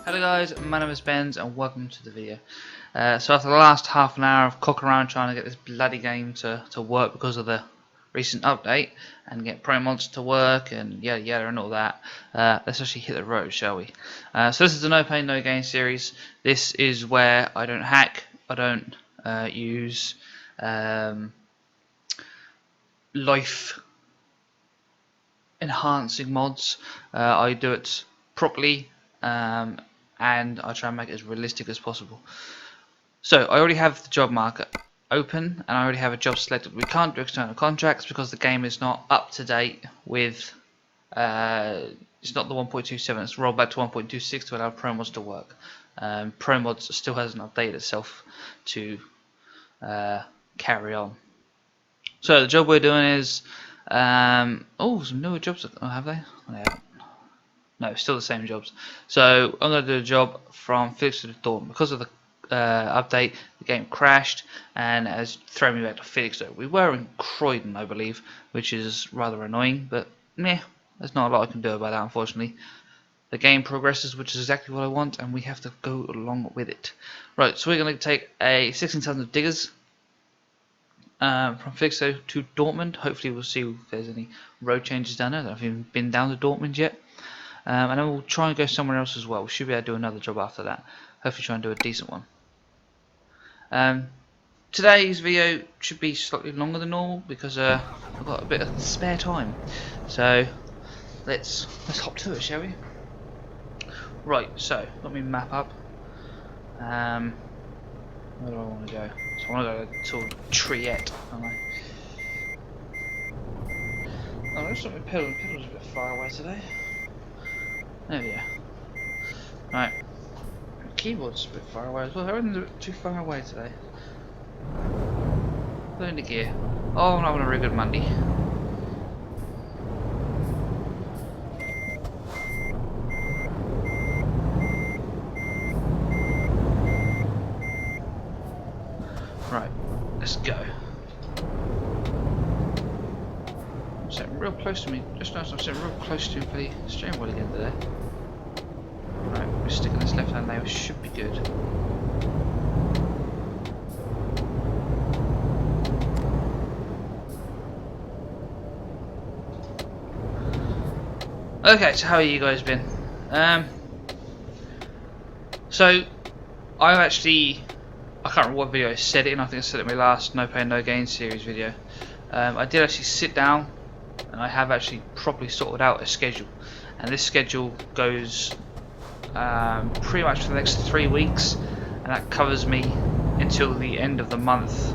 Hello guys, my name is Benz and welcome to the video. So after the last half an hour of cocking around trying to get this bloody game to work because of the recent update and get pro mods to work and yada yada and all that, let's actually hit the road, shall we? So this is a no pain no gain series. This is where I don't hack, I don't use life enhancing mods. I do it properly. And I try and make it as realistic as possible. So I already have the job market open and I already have a job selected. We can't do external contracts because the game is not up to date with it's not the 1.27, it's rolled back to 1.26 to allow pro mods to work. Pro mods still hasn't updated itself to carry on. So the job we're doing is oh, some newer jobs. Oh, have they? Oh, they haven't. No, still the same jobs. So I'm going to do a job from Felix to Dortmund. Because of the update, the game crashed and has thrown me back to Felixstowe. We were in Croydon, I believe, which is rather annoying, but meh, there's not a lot I can do about that, unfortunately. The game progresses, which is exactly what I want, and we have to go along with it. Right, so we're going to take a 16 tons of diggers from Felixstowe to Dortmund. Hopefully we'll see if there's any road changes down there. I don't know if you've even been down to Dortmund yet. And then we'll try and go somewhere else as well. We should be able to do another job after that. Hopefully try and do a decent one. Today's video should be slightly longer than normal because I've got a bit of spare time. So let's hop to it, shall we? Right, so let me map up. Where do I want to go? So I want to go to Triette, don't I? Oh, let's not be pedals. Pedals a bit far away today. There we go. Right. The keyboard's a bit far away as well. Everything's a bit too far away today. Learn the gear. Oh, I'm not having a very good Monday. Right. Let's go. I'm sitting real close to me. Just noticed I'm sitting real close to the steering wheel again today. Right, we're sticking this left hand there, which should be good. Okay, so how have you guys been? So I can't remember what video I said it in. I think I said it in my last No Pain No Gain series video. I did actually sit down and I have actually properly sorted out a schedule, and this schedule goes pretty much for the next 3 weeks, and that covers me until the end of the month,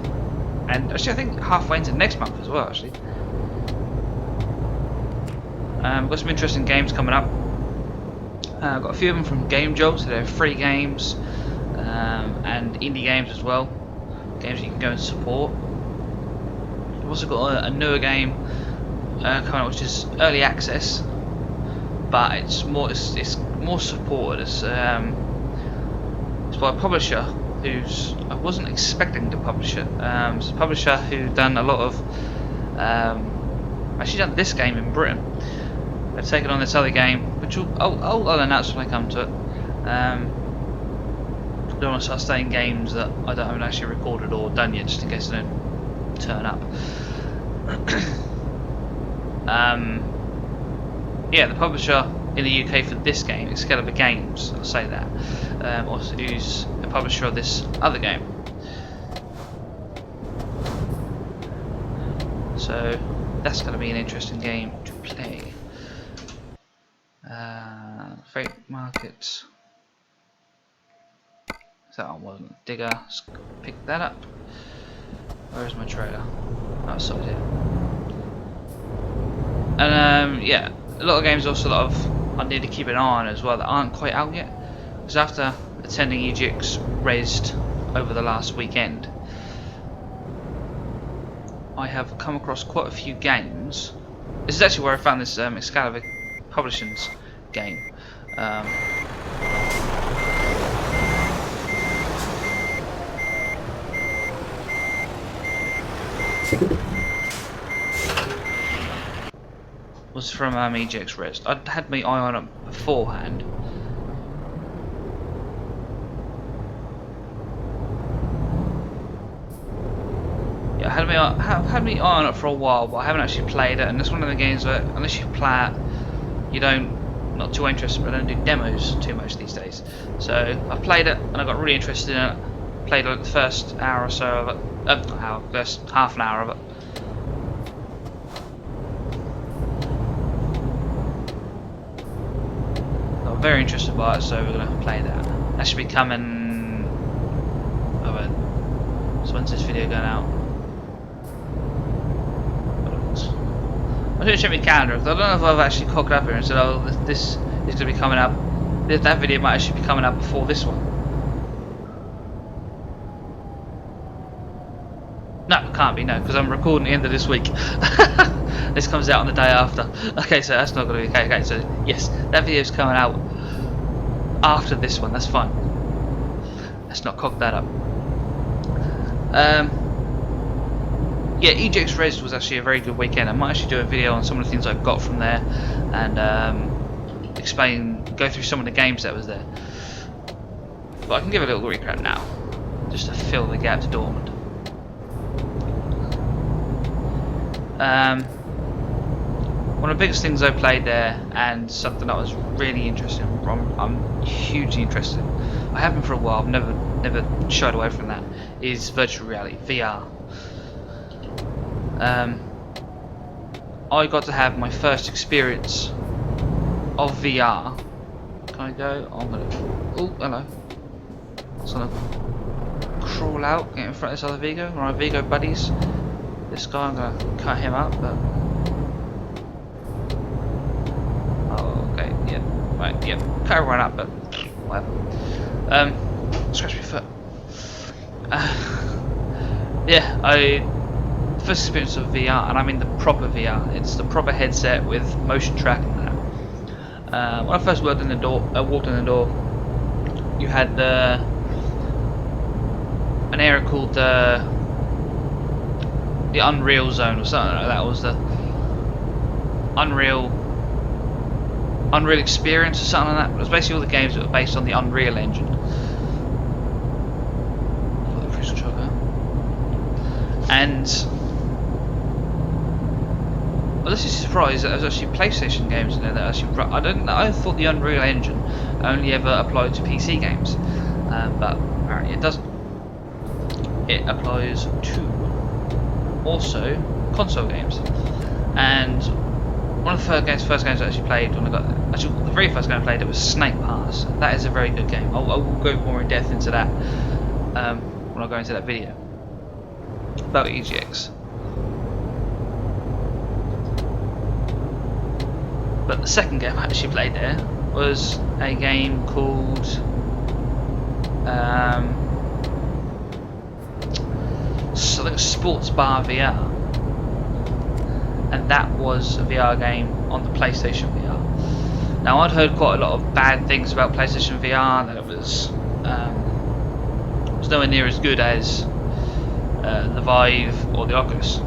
and actually I think halfway into next month as well. Actually, I've got some interesting games coming up. I've got a few of them from Game Jobs, so they're free games and indie games as well, games you can go and support. I've also got a newer game coming up, which is early access, but it's more supported. It's by a publisher who's I wasn't expecting to publish it. It's a publisher who done a lot of actually done this game in Britain. They've taken on this other game, which I'll announce when I come to it. I don't want to start saying games that I haven't actually recorded or done yet, just in case they don't turn up. Yeah, the publisher in the UK for this game is Excalibur Games, I'll say that, who's a publisher of this other game. So that's going to be an interesting game to play. Freight markets. So that one wasn't a digger. Let's pick that up. Where's my trailer? Oh, sorry, here. And yeah, a lot of games also that I need to keep an eye on as well that aren't quite out yet. Because after attending EGX Rezzed over the last weekend, I have come across quite a few games. This is actually where I found this Excalibur Publishing's game. Was from EGX Rezzed. I'd had my eye on it beforehand, Yeah, I had me on it for a while, but I haven't actually played it, and it's one of the games that unless you play it, you not too interested. But I don't do demos too much these days. So I played it, and I got really interested in it. Played like the first hour or so of it, first half an hour of it. I'm very interested by it, so we're gonna play that. That should be coming. So when's this video going out? I'm going to check my calendar. I don't know if I've actually cocked up here and said, "Oh, this is going to be coming up." That video might actually be coming up before this one. No, it can't be. No, because I'm recording the end of this week. This comes out on the day after. Okay, so that's not going to be okay. Okay, so yes, that video is coming out after this one. That's fine. Let's not cock that up. Yeah, ETS Res was actually a very good weekend. I might actually do a video on some of the things I got from there and go through some of the games that was there. But I can give a little recap now, just to fill the gap to Dortmund. One of the biggest things I played there, and something that was really interesting, I'm hugely interested. I have been for a while. I've never shied away from that. Is virtual reality, VR. I got to have my first experience of VR. Can I go? I'm gonna. Oh, hello. I'm gonna crawl out, get in front of this other Vigo. Alright, Vigo buddies. This guy, I'm gonna cut him up, but. Oh, okay, yeah, right, yeah. Cut everyone up, but whatever. Scratch my foot. Yeah, first experience of VR, and I mean the proper VR. It's the proper headset with motion tracking and that. When I first walked in the door, you had an area called the Unreal Zone or something like that. It was the Unreal Experience or something like that. It was basically all the games that were based on the Unreal Engine. And I was actually surprised that there was actually PlayStation games in there that actually. I thought the Unreal Engine only ever applied to PC games, but apparently it doesn't. It applies to also console games. And one of the first games I actually played when I got the very first game I played, it was Snake Pass. That is a very good game. I will go more in depth into that when I go into that video about EGX. But the second game I actually played there was a game called I think Sports Bar VR, and that was a VR game on the PlayStation VR. Now I'd heard quite a lot of bad things about PlayStation VR, that it was nowhere near as good as the Vive or the Oculus.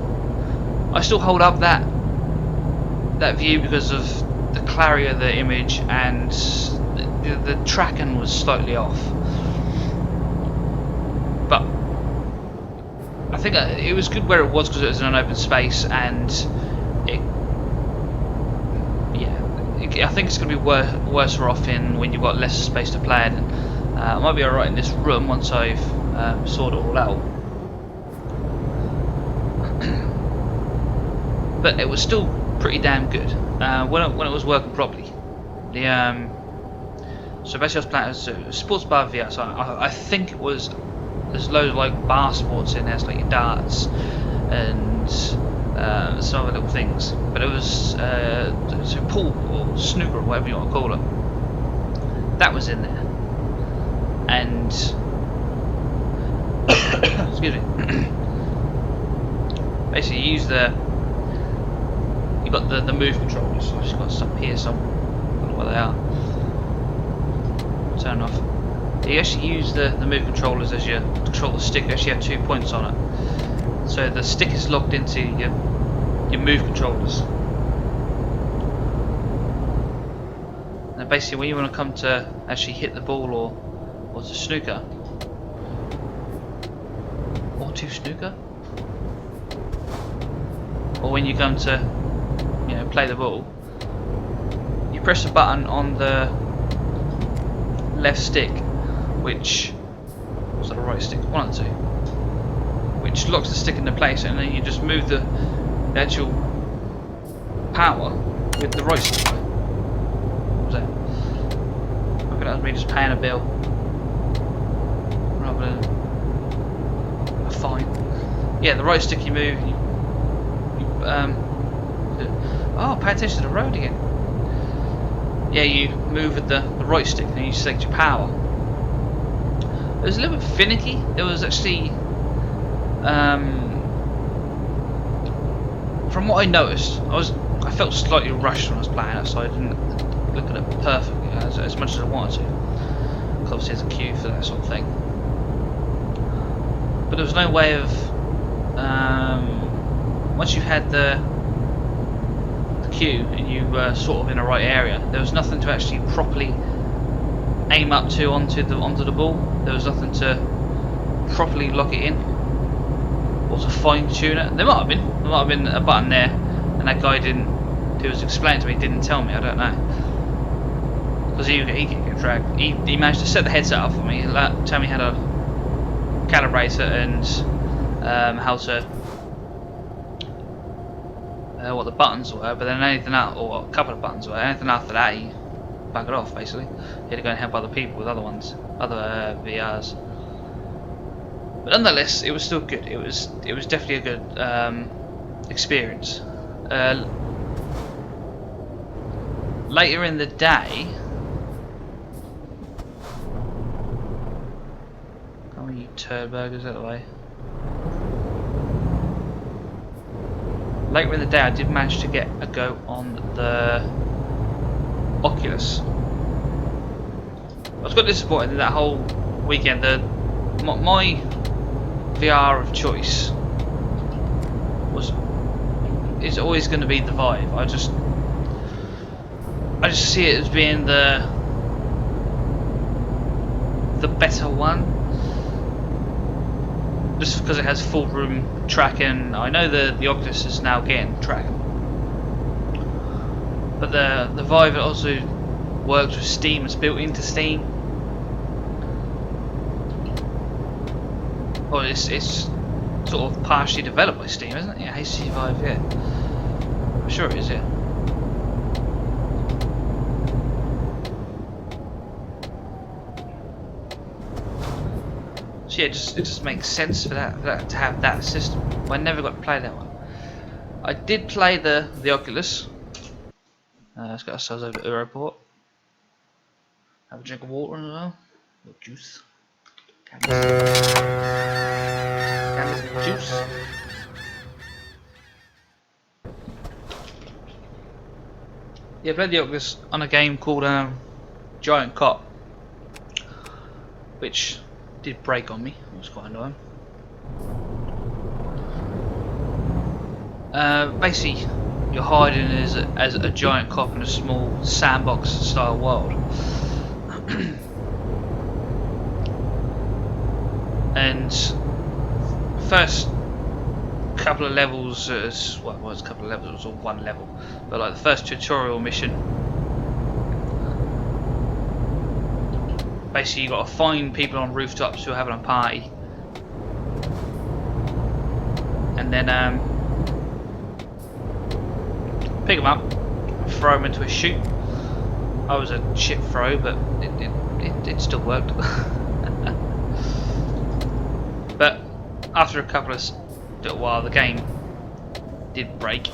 I still hold up that view because of the clarity of the image, and the tracking was slightly off. But I think it was good where it was because it was in an open space, and I think it's going to be worse off when you've got less space to play in. I might be alright in this room once I've sorted it all out. But it was still pretty damn good when it was working properly. So basically I was playing Sports Bar VR, so I think there's loads of like bar sports in there, so like your darts and some other little things. But it was so pool or snooker or whatever you want to call it. That was in there, and excuse me. Basically, you use you got the move controllers. I've just got some here, some I don't know where they are. Turn off. You actually use the move controllers as you control the stick. You actually have 2 points on it. So the stick is locked into your move controllers. And basically, when you want to come to actually hit the ball or to snooker or to snooker, or when you come to, you know, play the ball, you press a button on the left stick, which was that the right stick? One or two, which locks the stick into place, and then you just move the actual power with the right stick. What was that? I think that was me just paying a bill rather than a fine. Yeah, the right stick you move. Oh, pay attention to the road again. Yeah, you move with the right stick and you select your power. It was a little bit finicky. It was actually, from what I noticed, I felt slightly rushed when I was playing it, so I didn't look at it perfectly as much as I wanted to. Because obviously there's a queue for that sort of thing. But there was no way of, once you had the queue and you were sort of in the right area, there was nothing to actually properly aim up to onto the ball. There was nothing to properly lock it in or to fine tune it. There might have been a button there, and that guy who was explaining to me didn't tell me. I don't know, because he could get dragged. He managed to set the headset up for me, tell me how to calibrate it and how to what the buttons were, but then anything else, or a couple of buttons were, anything after that he buggered off basically. He had to go and help other people with other ones, other VRs. But nonetheless, it was still good. It was definitely a good experience. Later in the day, come on, you turd burgers, out of the way. Later in the day, I did manage to get a go on the Oculus. I was quite disappointed in that whole weekend. My VR of choice is always going to be the Vive. I just see it as being the better one, just because it has full room tracking. I know the Oculus is now getting tracking, but the Vive also works with Steam. It's built into Steam. Well, it's sort of partially developed by Steam, isn't it? Yeah, HTC Vive, yeah. I'm sure it is, yeah. So yeah, it just makes sense for that to have that system. I never got to play that one. I did play the Oculus. Let's get ourselves over to Europort. Have a drink of water as well. Or juice. Juice. Yeah, I played the Oculus on a game called Giant Cop, which did break on me. It was quite annoying. Basically, you're hiding as a giant cop in a small sandbox style world. And first couple of levels, well, it was a couple of levels, it was all one level, but like the first tutorial mission, basically you got to find people on rooftops who are having a party, and then pick them up, throw them into a chute. I was a shit throw, but it still worked. But after a little while, the game did break,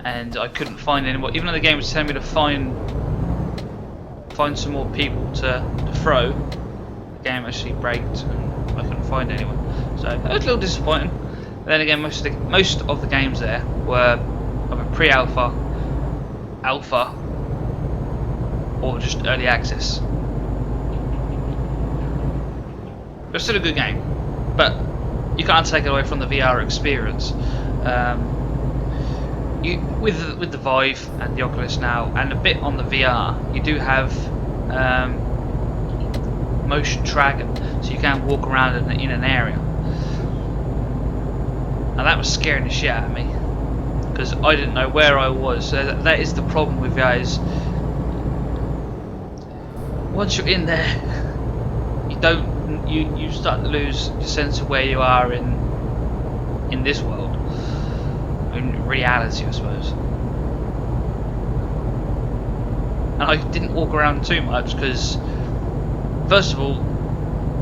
and I couldn't find any more. Even though the game was telling me to find some more people to throw, the game actually braked, and I couldn't find anyone. So that was a little disappointing. But then again, most of the games there were either pre-alpha, alpha, or just early access. But still a good game. But you can't take it away from the VR experience. With the Vive and the Oculus now, and a bit on the VR, you do have motion tracking, so you can walk around in an area. And that was scaring the shit out of me. because I didn't know where I was. So that is the problem with guys. Once you're in there, you start to lose your sense of where you are in this world, in reality, I suppose. And I didn't walk around too much because, first of all,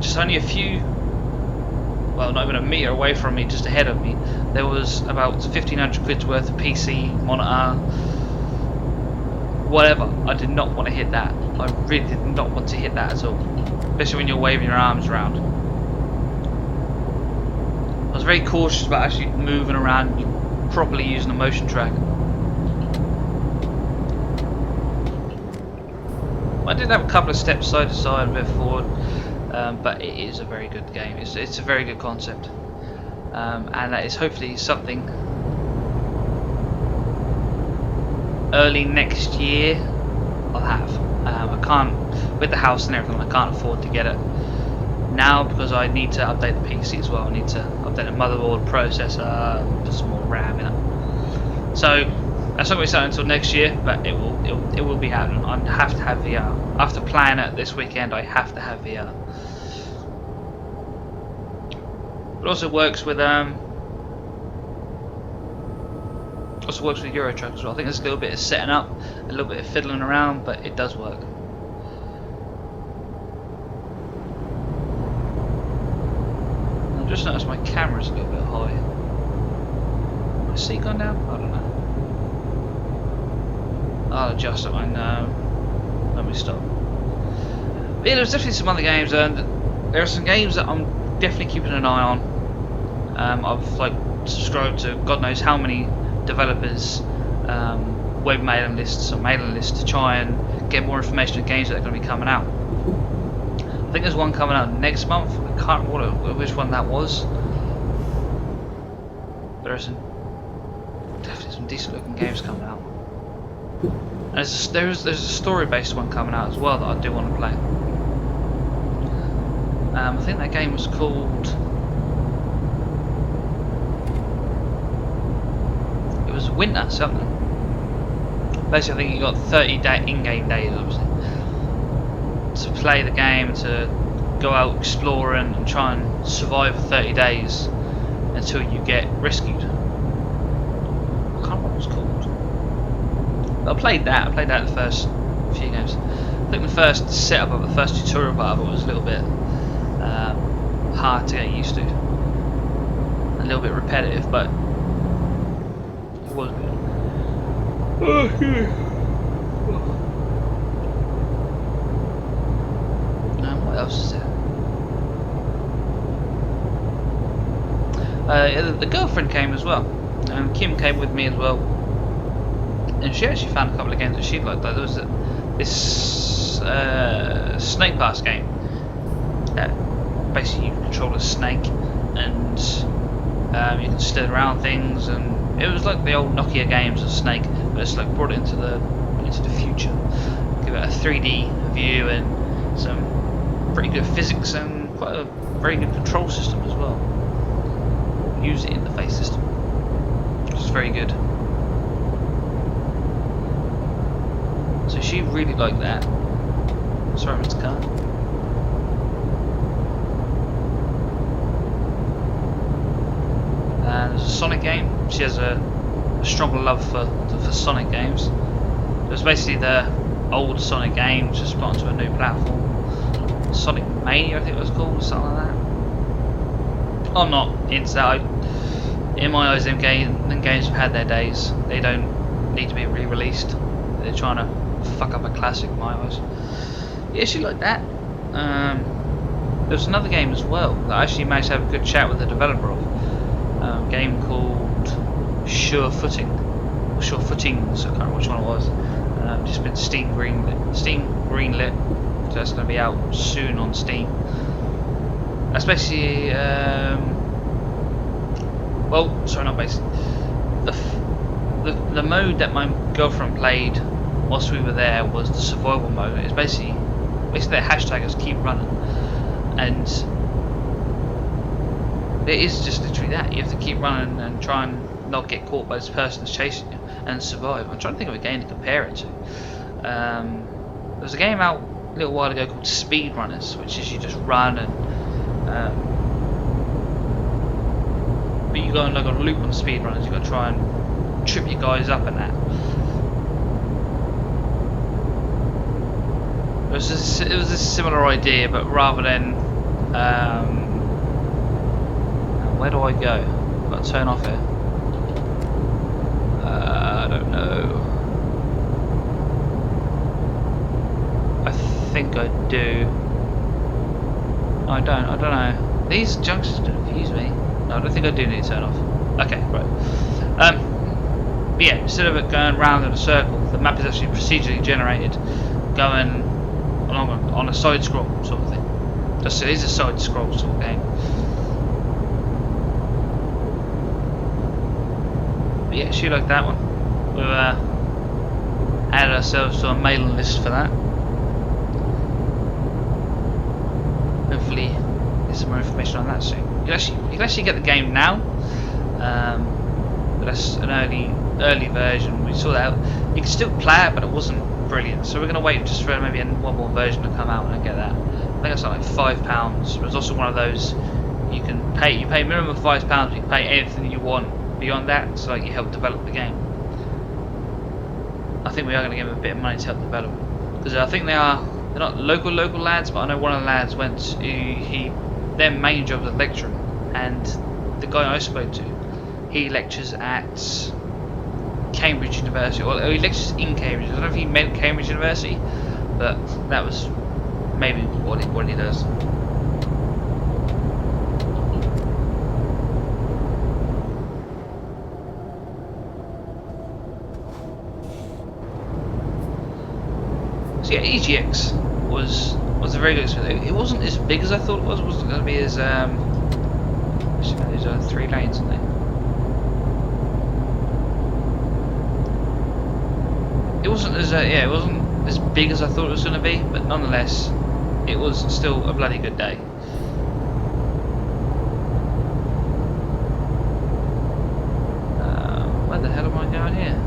just only a few, well, not even a metre away from me, just ahead of me, there was about 1,500 quid's worth of PC, monitor, whatever. I did not want to hit that. I really did not want to hit that at all, especially when you're waving your arms around. I was very cautious about actually moving around, properly using a motion track. I did have a couple of steps side to side, a bit forward, but it is a very good game. It's a very good concept, and that is hopefully something early next year I'll have. I can't, with the house and everything, I can't afford to get it now because I need to update the PC as well. I need to update the motherboard, processor, put some more RAM in it. So that's not going to be starting until next year, but it will be happening. I have to have VR. After playing it this weekend, I have to have VR. It also works with Euro Truck as well. I think there's a little bit of setting up, a little bit of fiddling around, but it does work. I've just noticed my camera's a little bit high. My seat gone down? I don't know. I'll adjust it. I know. Let me stop. But yeah, there's definitely some other games, and there are some games that I'm definitely keeping an eye on. I've like subscribed to God knows how many developers, web mailing lists or mailing lists to try and get more information on games that are going to be coming out. I think there's one coming out next month. I can't remember which one that was. There's definitely some decent looking games coming out. And there's a story based one coming out as well that I do want to play. I think that game was called, it was Winter something. Basically I think you got 30 in-game days obviously to play the game, to go out exploring and try and survive for 30 days until you get rescued. I can't remember what it was called. But I played that the first few games. I think the first setup of the first tutorial part of it was a little bit hard to get used to. A little bit repetitive, but it was good. What else is there? The girlfriend came as well. Kim came with me as well, and she actually found a couple of games that she liked. Like there was this Snake Pass game. Basically, you control a snake, and you can steer around things, and it was like the old Nokia games of Snake, but it's like brought it into the future. Give it a 3D view and some pretty good physics and quite a very good control system as well. User interface system, which is very good. So she really liked that. Sorry, Mr. Carr. And there's a Sonic game. She has a strong love for Sonic games. It was basically the old Sonic game just put onto a new platform. Sonic Mania, I think it was called, or something like that. I'm not into that. In my eyes, them games have had their days. They don't need to be re-released. They're trying to fuck up a classic in my eyes. Yeah, she liked that. There was another game as well that I actually managed to have a good chat with the developer of. A game called Sure Footings. I can't remember which one it was. Just been Steam greenlit. So that's going to be out soon on Steam. That's basically, well, sorry, not basically. The mode that my girlfriend played whilst we were there was the survival mode. It's basically the hashtag is keep running, and it is just literally that. You have to keep running and try and not get caught by this person that's chasing you and survive. I'm trying to think of a game to compare it to. There was a game out a little while ago called Speedrunners, which is you just run and but you go on like a loop on speedrunners. You got to try and trip your guys up and that. It was a similar idea, but rather than where do I go? I've got to turn off here. I don't know. I think I do. No, I don't know. These junctions confuse me. No, I don't think I do need to turn off. Okay, right. But yeah, instead of it going round in a circle, the map is actually procedurally generated, going along on a side scroll sort of thing. It is a side scroll sort of game. But yeah, she liked that one. We've added ourselves to a mailing list for that. Hopefully get some more information on that soon. You can actually get the game now, but that's an early version. We saw that out. You can still play it, but it wasn't brilliant. So we're going to wait just for maybe one more version to come out and get that. I think it's like £5. But it's also one of those you can pay. You pay minimum of £5. But you can pay anything you want beyond that. So like you help develop the game. I think we are going to give them a bit of money to help develop, because I think they're not local lads, but I know one of the lads went to their main job is lecturing, and the guy I spoke to, he lectures at Cambridge University, or he lectures in Cambridge. I don't know if he meant Cambridge University, but that was maybe what he does. So yeah, EGX was a very good experience. It wasn't as big as I thought it was. It wasn't going to be as there's 3 lanes in there. It wasn't as it wasn't as big as I thought it was going to be, but nonetheless, it was still a bloody good day. Where the hell am I going here?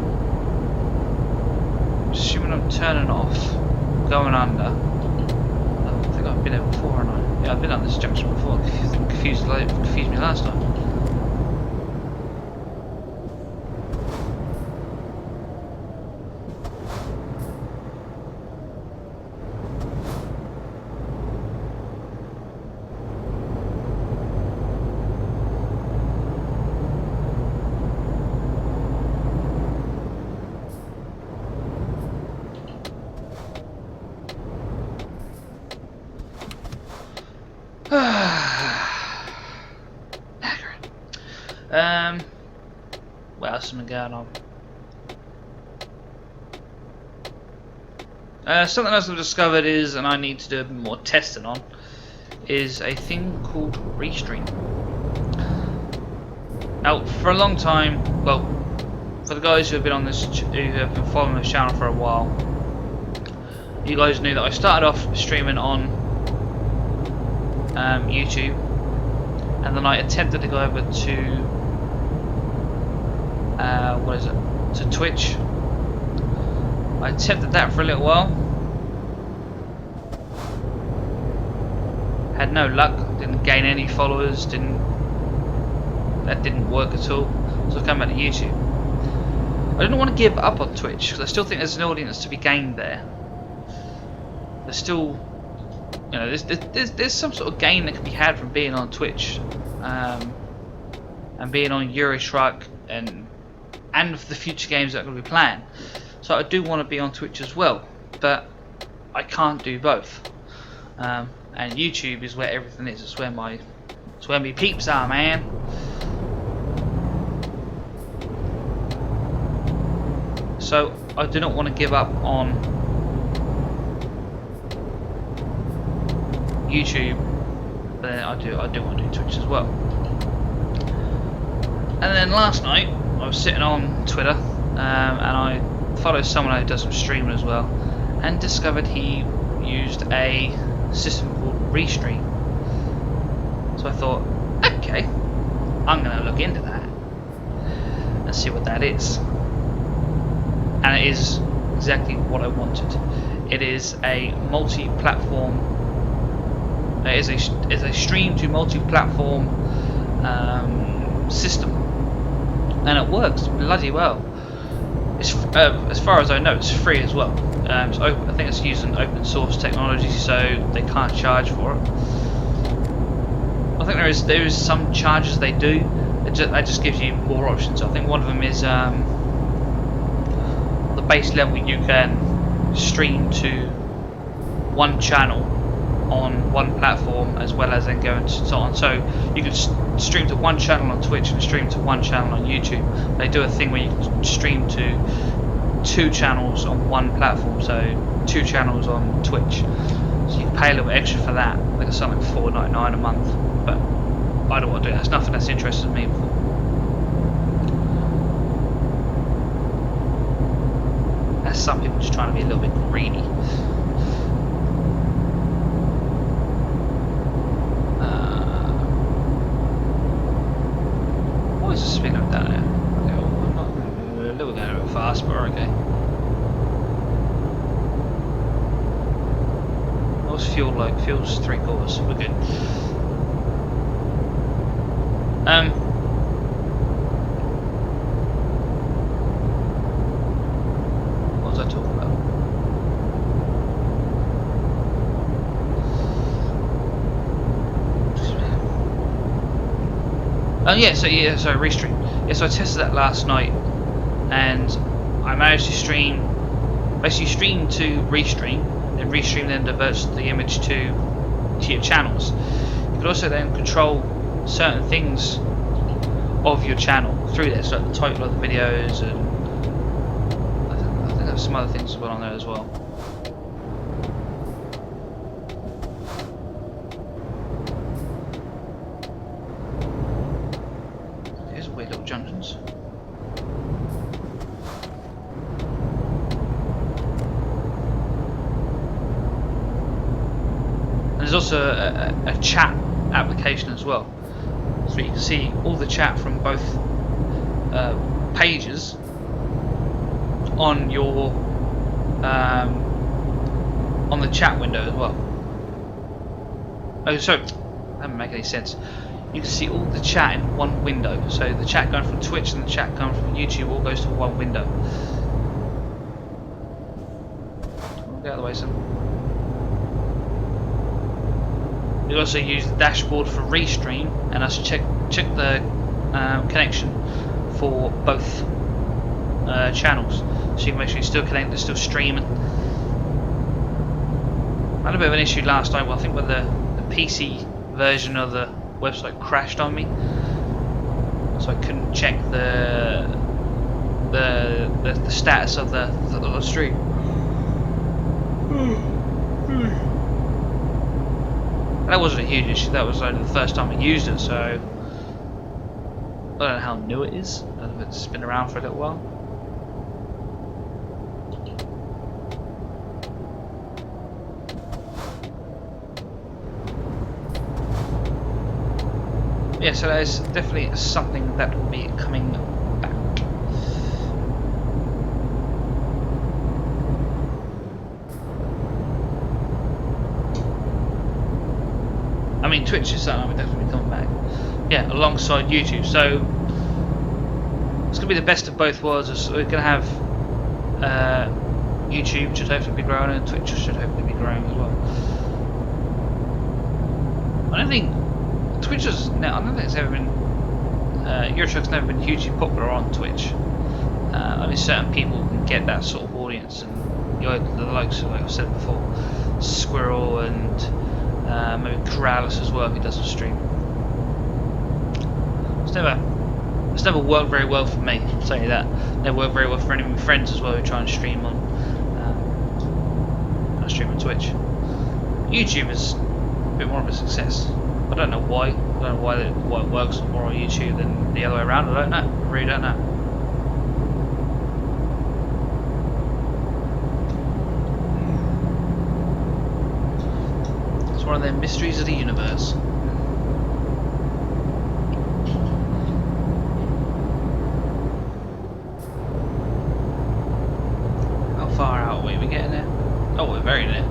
Assuming I'm turning off, going under. I think I've been here before, haven't I? Yeah, I've been on this junction before. Confused me last time. What else has been going on? Something else I've discovered is, and I need to do a bit more testing on, is a thing called Restream. Now, for a long time, well, for the guys who have been on this, who have been following this channel for a while, you guys knew that I started off streaming on YouTube, and then I attempted to go over to to Twitch. I attempted that for a little while, had no luck, didn't gain any followers, that didn't work at all, so I came back to YouTube. I didn't want to give up on Twitch, because I still think there's an audience to be gained there. There's still, you know, there's some sort of gain that can be had from being on Twitch, and being on Euro Truck and the future games that I'm going to be playing. So I do want to be on Twitch as well, but I can't do both. And YouTube is where everything is. It's where my peeps are, man. So I do not want to give up on YouTube, but then I do want to do Twitch as well. And then last night I was sitting on Twitter, and I followed someone who does some streaming as well, and discovered he used a system called Restream. So I thought, okay, I'm going to look into that. and see what that is. And it is exactly what I wanted. It is a multi-platform. It is a stream to multi-platform system, and it works bloody well. It's as far as I know, it's free as well. It's open, I think it's using open source technology, so they can't charge for it. I think there is some charges they do. That just gives you more options. I think one of them is the base level. You can stream to one channel on one platform, as well as then go and so on. So you can stream to one channel on Twitch and stream to one channel on YouTube. They do a thing where you can stream to 2 channels on one platform, so 2 channels on Twitch. So you can pay a little bit extra for that. I think it's something like $4.99 a month, but I don't want to do that. It's nothing that's interested me before. That's some people just trying to be a little bit greedy. What is the speed limit down there? Okay, well, I'm not a little going a bit fast, but we're okay. What's fuel like? Fuel's 3/4. We're good. What was I talking about? Oh yeah, so restream. Yeah, so I tested that last night, and I managed to basically stream to restream, and restream then diverts the image to your channels. You can also then control certain things of your channel through there, so like the title of the videos, and I think there's some other things as well on there as well. Here's weird little junctions. And there's also a chat application as well, so you can see all the chat from both pages on your on the chat window as well. Oh, so that doesn't make any sense. You can see all the chat in one window. So the chat going from Twitch and the chat going from YouTube all goes to one window. Get out of the way, son. You also use the dashboard for restream, and also check the connection for both channels, so you can make sure you're still connected, still streaming. I had a bit of an issue last night. Well, I think when the PC version of the website crashed on me, so I couldn't check the status of the stream. That wasn't a huge issue. That was only the first time I used it, so I don't know how new it is. I don't know if it's been around for a little while. Yeah, so that is definitely something that will be coming back. I mean, Twitch is something that will definitely be coming back. Yeah, alongside YouTube. So it's going to be the best of both worlds. So we're going to have YouTube should hopefully be growing, and Twitch should hopefully be growing as well. I don't think Twitch has. No, I don't think it's ever been. Euroshock's never been hugely popular on Twitch. I mean, certain people can get that sort of audience, and the likes of, like I said before, Squirrel and maybe Corrales as well if he does a stream. It's never worked very well for me. I'll tell you that. Never worked very well for any of my friends as well who try and stream on. I stream on Twitch. YouTube is a bit more of a success. I don't know why. I don't know why it works more on YouTube than the other way around. I don't know. I really don't know. It's one of them mysteries of the universe. very near.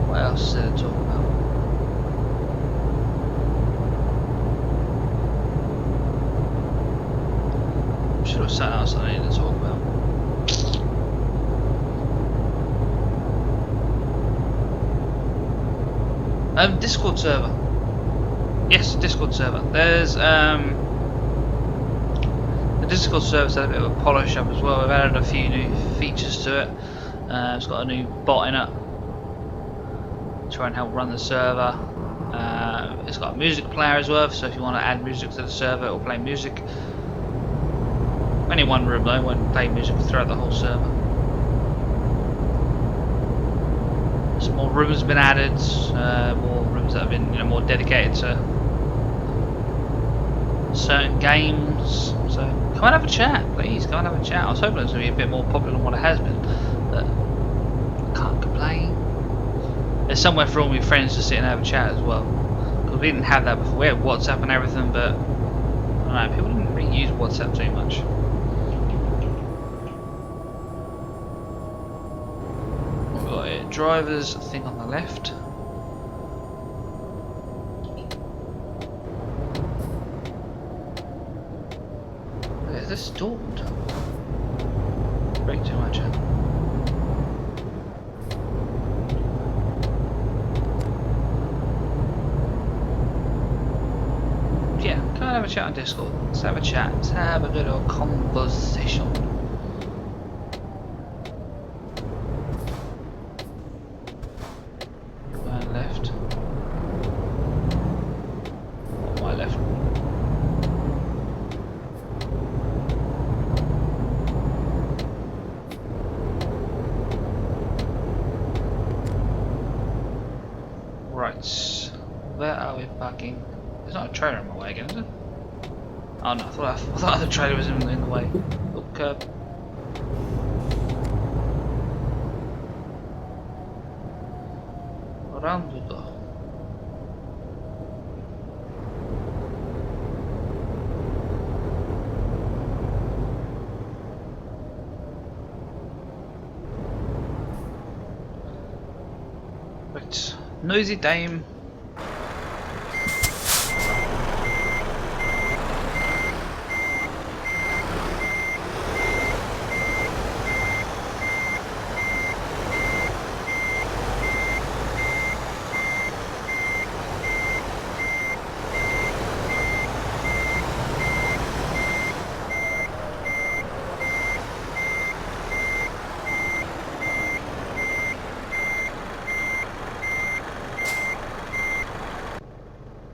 What else to talk about? I'm sure there's something else I need to talk about. Discord server. Yes, Discord server. There's the Discord server's had a bit of a polish up as well. We've added a few new features to it. It's got a new bot in it to try and help run the server. It's got a music player as well, so if you want to add music to the server, it will play music. Only one room though, it won't play music throughout the whole server. Some more rooms have been added, more rooms that have been, more dedicated to certain games. So come and have a chat, please. Come and have a chat. I was hoping it was going to be a bit more popular than what it has been, but can't complain. There's somewhere for all my friends to sit and have a chat as well. Because we didn't have that before. We had WhatsApp and everything, but I don't know, people didn't really use WhatsApp too much. Drivers thing on the left. Is this Dortmund? Brake too much. Yeah, come and have a chat on Discord. Let's have a chat. Let's have a good old conversation. Where are we parking? There's not a trailer in my way again, is it? Oh no, I thought the trailer was in the way. Oh, curb. Around we go. Right, noisy dame.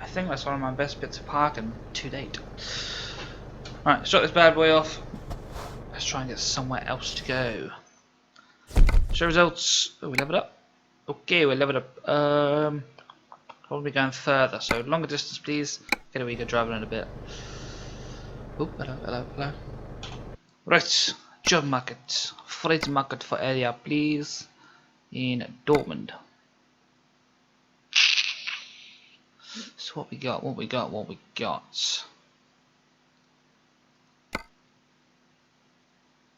I think that's one of my best bits of parking to date. Right, let's shut this bad boy off. Let's try and get somewhere else to go. Show results. Oh, we leveled up. Okay, we leveled up. Probably going further. So longer distance, please. Get a weaker driving in a bit. Oh, hello. Right, job market. Freight market for area, please. In Dortmund. So what we got?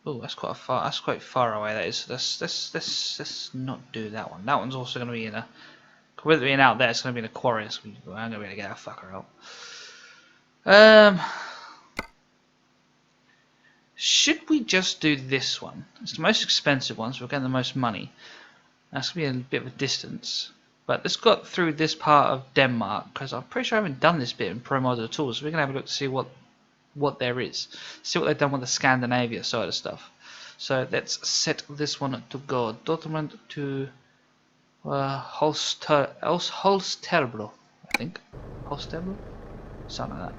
Oh, that's quite far away. That is. Let's not do that one. That one's also going to be in a. With it being out there, it's going to be in a quarry. So I'm going to be able to get that fucker out. Should we just do this one? It's the most expensive one, so we're getting the most money. That's going to be a bit of a distance. But let's go through this part of Denmark, because I'm pretty sure I haven't done this bit in Pro Mod at all, so we're going to have a look to see what there is. See what they've done with the Scandinavia side of stuff. So let's set this one to go. Dortmund to Holsterbro, I think. Holsterbro? Something like that.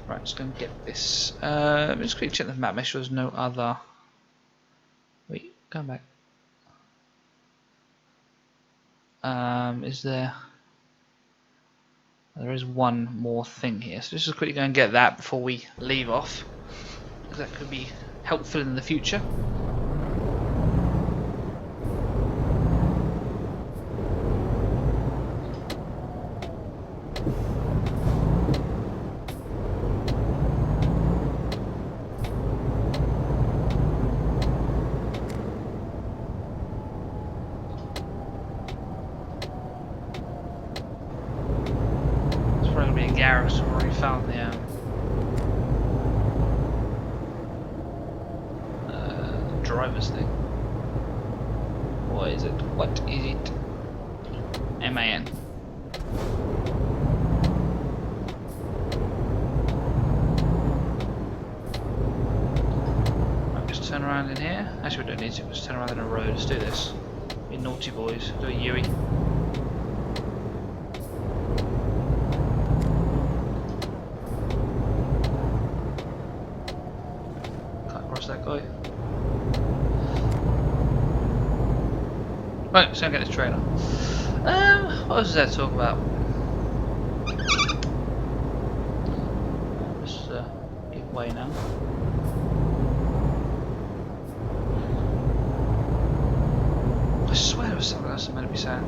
Right, just going to get this. Just quickly check the map, make sure there's no other. Wait, come back. Is there? There is one more thing here, so let's just quickly go and get that before we leave off, because that could be helpful in the future. arrows. I've already found the driver's thing. What is it? What is it? MAN. Right, just turn around in here. Actually, we don't need to. Just turn around in a road. Let's do this. Be naughty boys. Do a Yui. Cut across that guy. Right, so I'm gonna get this trailer. What else is there to talk about? Let's give way now. I swear there was something else I'm meant to be saying.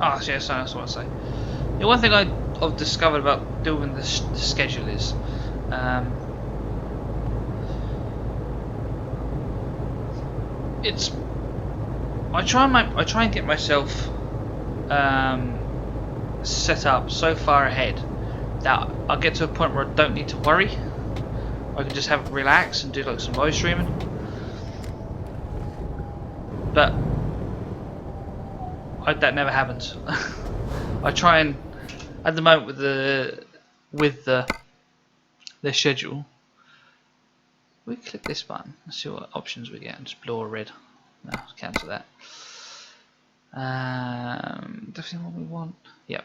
Oh, yeah, sorry, that's what I say. The one thing I've discovered about doing the schedule is, I try and get myself set up so far ahead that I'll get to a point where I don't need to worry. I can just have relax and do like some live streaming. But that never happens. I try and, at the moment with the schedule, we click this button. Let's see what options we get. Just blue or red. No, cancel that. Definitely what we want. Yep.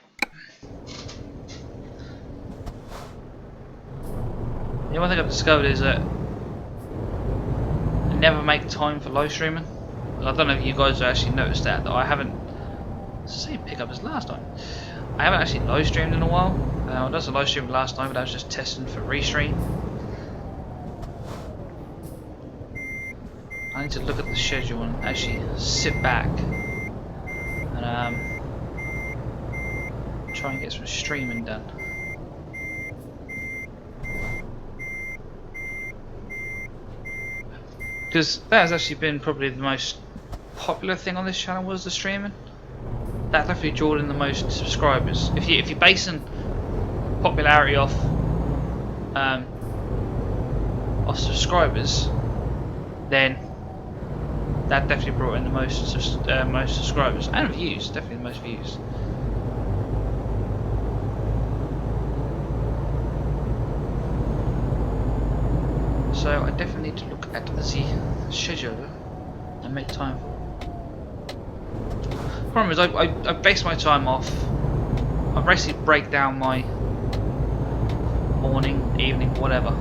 The one thing I've discovered is that I never make time for live streaming. I don't know if you guys have actually noticed that I haven't. Same pickup as last time. I haven't actually live streamed in a while. I was a live stream last time, but I was just testing for restream. I need to look at the schedule and actually sit back and try and get some streaming done. Because that has actually been probably the most popular thing on this channel, was the streaming. That definitely drew in the most subscribers. If you're basing popularity off subscribers, then that definitely brought in the most subscribers and views. Definitely the most views. So I definitely need to look at the schedule and make time for it. Problem is, I base my time off. I basically break down my morning, evening, whatever,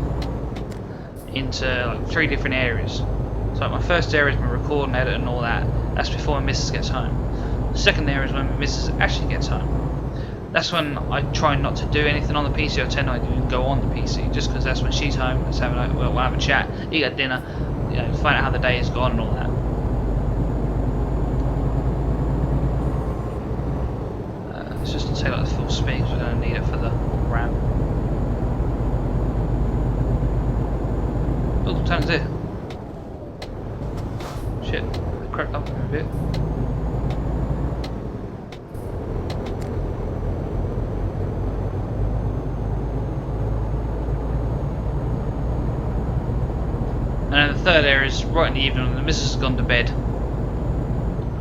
into like 3 different areas. So like my first area is my recording, edit, and all that. That's before my missus gets home. The second area is when my missus actually gets home. That's when I try not to do anything on the PC. I tend not to even go on the PC, just because that's when she's home. Let's have we'll have a chat, eat at dinner, you know, find out how the day has gone and all that. It's just to take like the full speed, because we're going to need it for the RAM. Oh, turns here. Shit, it cracked up a bit. And then the third area is right in the evening when the missus has gone to bed.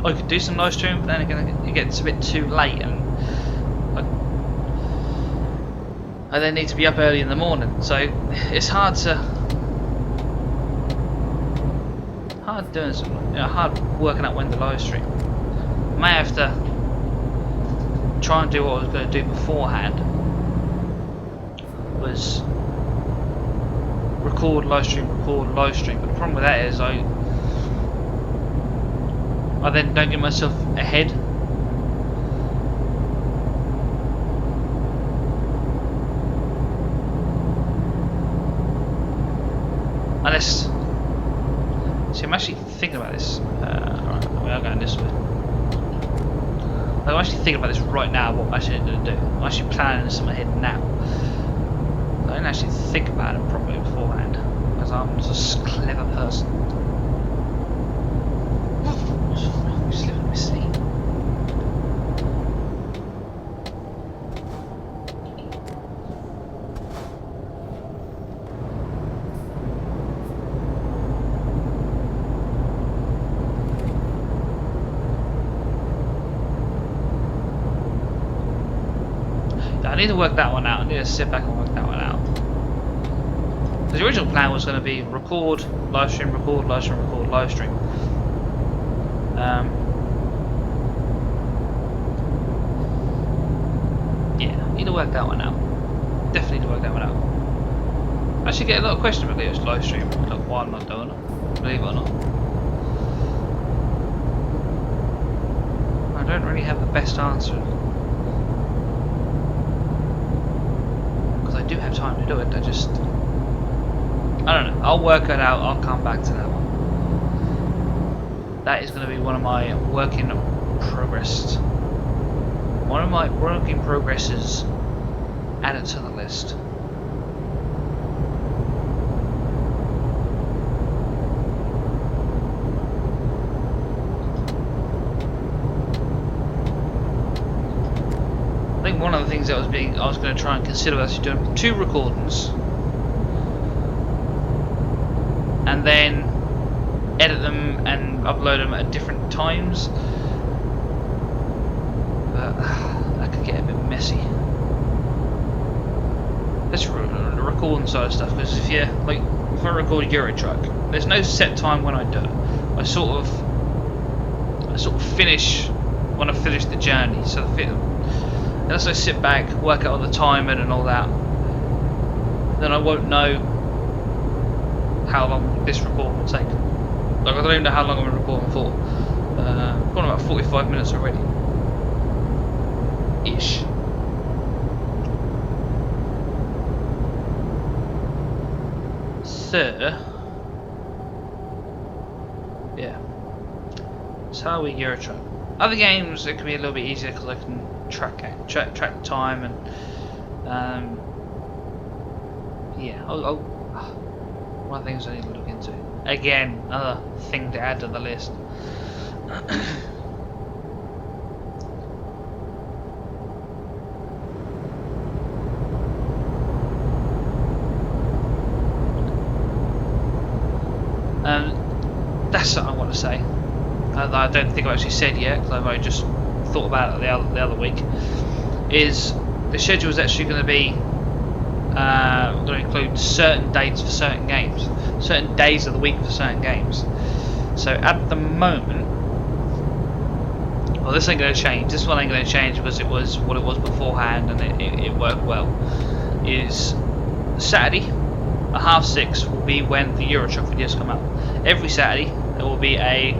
I could do some live stream, but then again it gets a bit too late, and I then need to be up early in the morning, so it's hard doing some, hard working out when to live stream. I may have to try and do what I was going to do beforehand, was record, live stream. But the problem with that is I then don't get myself ahead. Unless, see, I'm actually thinking about this. Alright, we are going this way. I'm actually thinking about this right now, what I'm actually going to do. I'm actually planning this in my head now. I don't actually think about it properly beforehand, because I'm just a clever person. What's wrong? Just living in my sleep. I need to work that one out. I need to sit back and work that one out. Because the original plan was going to be record, live stream, record, live stream, record, live stream. Yeah, I need to work that one out. Definitely need to work that one out. I actually get a lot of questions about this live stream. Like why I'm not doing it. Believe it or not. I don't really have the best answer. I do have time to do it, I don't know, I'll work it out, I'll come back to that one. That is going to be one of my work in progress. One of my work in progresses added to the list. I think one of the things that I was going to try and consider was actually doing 2 recordings and then edit them and upload them at different times, but that could get a bit messy. Let's the recording side of stuff, because if I record Euro Truck, there's no set time when I do it. I sort of finish when I finish the journey, so unless I sit back, work out all the timing and all that, then I won't know how long this recording will take. Like I don't even know how long I'm recording for. I've gone about 45 minutes already. Ish. So, yeah. So how are we Euro Truck? Other games it can be a little bit easier because I can track the time and yeah. One of the things I need to look into. Again, another thing to add to the list. That's something I want to say. I don't think I've actually said yet, because I've only just thought about it the other week. Is the schedule is actually going to be going to include certain dates for certain games, certain days of the week for certain games. So at the moment, well, this ain't going to change. This one ain't going to change because it was what it was beforehand, and it worked well. Is Saturday at 6:30 will be when the Euro Truck videos come out. Every Saturday there will be a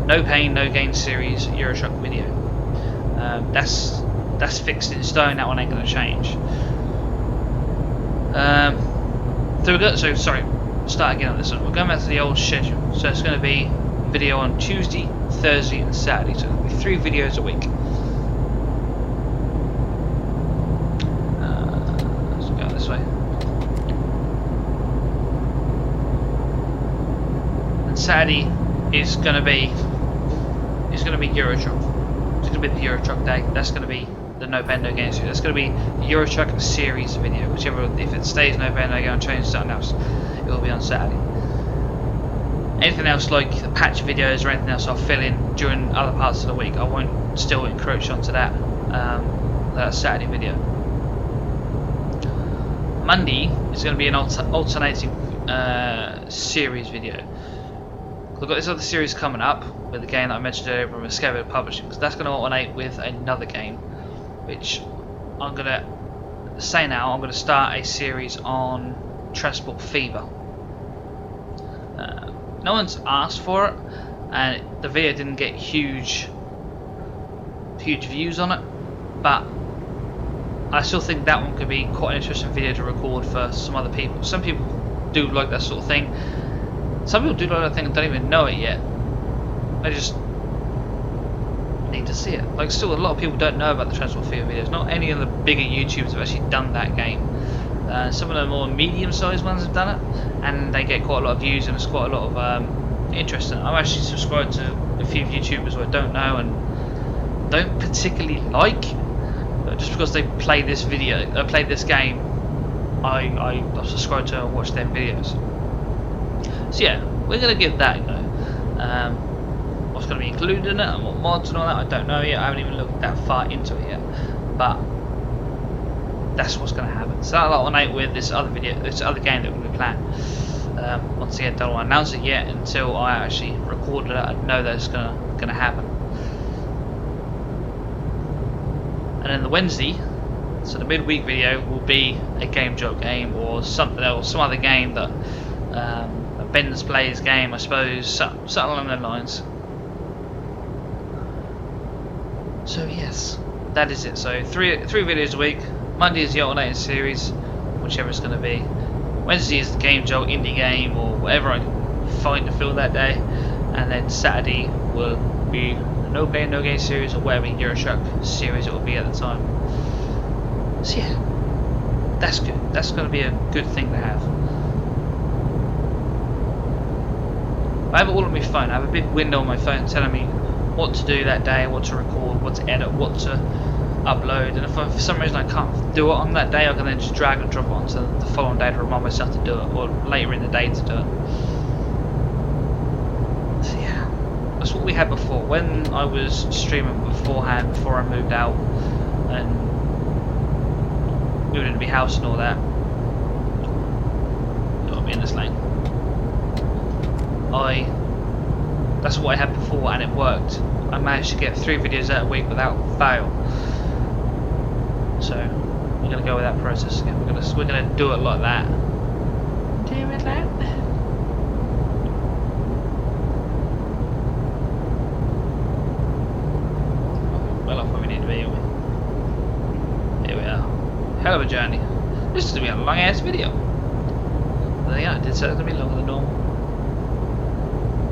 no pain, no gain series Euro Truck video. That's fixed in stone. That one ain't going to change. Sorry. Start again on this one. We're going back to the old schedule. So it's going to be video on Tuesday, Thursday, and Saturday. So it'll be 3 videos a week. Let's go this way. And Saturday is going to be Euro Truck. It's going to be the Euro Truck day. That's going to be the No Pain No Gain series. That's going to be the Euro Truck series video. Whichever, if it stays No Pain No Gain and changes something else, it will be on Saturday. Anything else like the patch videos or anything else I'll fill in during other parts of the week. I won't still encroach onto that Saturday video. Monday is going to be an alternating series video. We've got this other series coming up with the game that I mentioned earlier from Escape Publishing, because that's going to alternate with another game, which I'm going to say now. I'm going to start a series on Transport Fever. No one's asked for it, and the video didn't get huge views on it, but I still think that one could be quite an interesting video to record for some other people. Some people do like that sort of thing. Some people do like that thing and don't even know it yet. They just need to see it. Like, still a lot of people don't know about the Transport Fever videos. Not any of the bigger YouTubers have actually done that game. Some of the more medium-sized ones have done it, and they get quite a lot of views and it's quite a lot of interest in it. I'm actually subscribed to a few YouTubers who I don't know and don't particularly like, but just because they play this play this game, I subscribe to and watch their videos. So yeah, we're gonna give that a go. What's going to be included in it and what mods and all that, I don't know yet. I haven't even looked that far into it yet, but that's what's going to happen. So that'll alternate with this other game that we're going to be playing. Once again, don't want to announce it yet until I actually recorded it. I know that it's going to happen. And then the Wednesday, so the midweek video will be a game joke game or something else, some other game that Ben's plays game, I suppose, something along those lines. So yes, that is it. So three videos a week. Monday is the alternating series, whichever it's going to be. Wednesday is the game jolt, indie game, or whatever I can find to fill that day. And then Saturday will be the no game series, or whatever Eurotruck series it will be at the time. So yeah, that's good. That's going to be a good thing to have. I have it all on my phone. I have a big window on my phone telling me what to do that day, what to record, what to edit, what to upload, and if for some reason I can't do it on that day, I can then just drag and drop it onto the following day to remind myself to do it, or later in the day to do it. So yeah, that's what we had before. When I was streaming beforehand, before I moved out and moved into my house and all that, don't be in this lane. That's what I had before and it worked. I managed to get 3 videos out a week without fail. So we're gonna go with that process again. We're gonna do it like that. Do it like that. Well off where we need to be, aren't we? Here we are. Hell of a journey. This is gonna be a long ass video. But yeah, I did say it's gonna be longer than normal.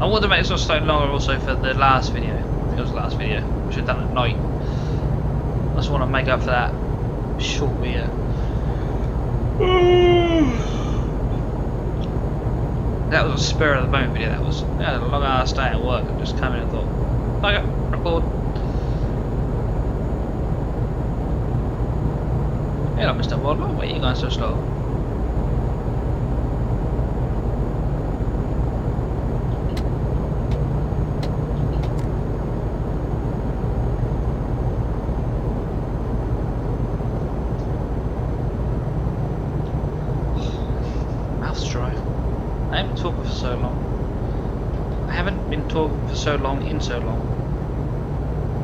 I wanted to make this one slightly longer also for the last video. I think it was the last video, which I've done at night. I just want to make up for that short video. That was a spur of the moment video. That was a long ass day at work. I just came in and thought, okay, record. Hello, Mr. Volvo. Why are you going so slow? I haven't talked for so long. I haven't been talking for so long in so long.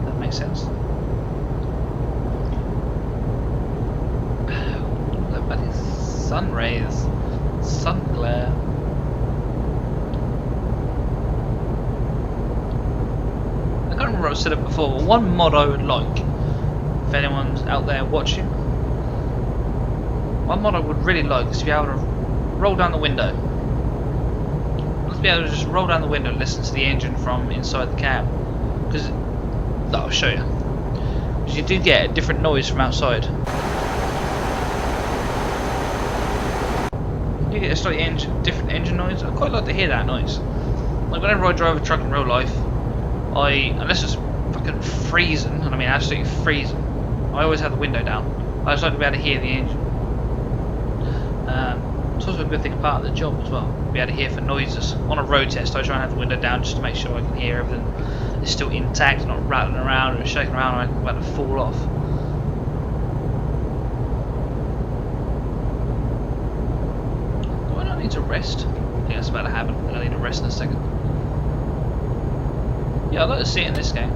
That makes sense. Look at these sun rays, sun glare. I can't remember if I said it before, but one mod I would like, if anyone's out there watching, one mod I would really like is to be able to roll down the window. Be able to just roll down the window and listen to the engine from inside the cab, because I'll show you. Because you do get a different noise from outside. You get a slightly different engine noise. I quite like to hear that noise. Like whenever I drive a truck in real life, unless it's fucking freezing, and I mean absolutely freezing, I always have the window down. I just like to be able to hear the engine. It's also a good thing part of the job as well, be able to hear for noises. On a road test I try and have the window down just to make sure I can hear everything is still intact, not rattling around or shaking around or I'm about to fall off. Do I not need to rest? I think that's about to happen. I need to rest in a second. Yeah, I'd like to see it in this game.